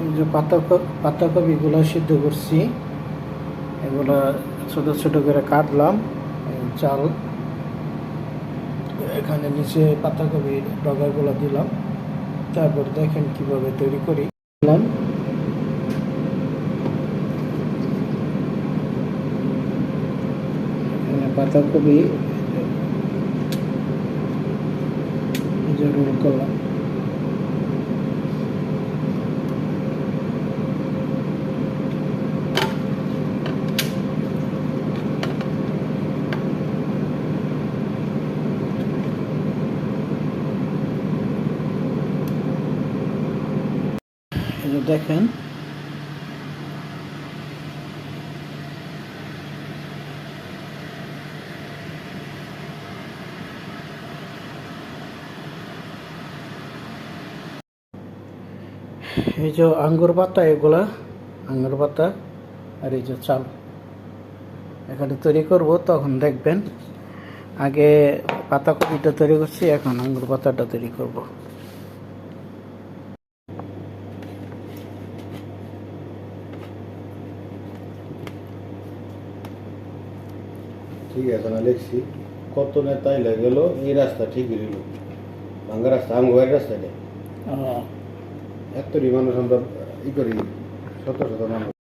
এই যে পাতাকপিগুলো সিদ্ধ করছি, এগুলা ছোট ছোট করে কাটলাম। চাল এখানে নিচে পাতাকপির ডগাগুলো দিলাম। তারপর দেখেন কিভাবে তৈরি করি। দিলাম এখানে পাতাকপি রোল করলাম। এই যে দেখেন এই যে আঙ্গুর পাতা, এগুলা আঙ্গুর পাতা আর এই যে চাল এখানে তৈরি করব। তখন দেখবেন আগে পাতাকপিটা তৈরি করছি, এখন আঙ্গুর পাতাটা তৈরি করব। ঠিক আছে না লিখছি কত নেতাই গেল এই রাস্তা ঠিকই রইল ভাঙ্গা রাস্তা আমি ওই রাস্তাটা এত মানুষ আমরা ই করি শত শত মানুষ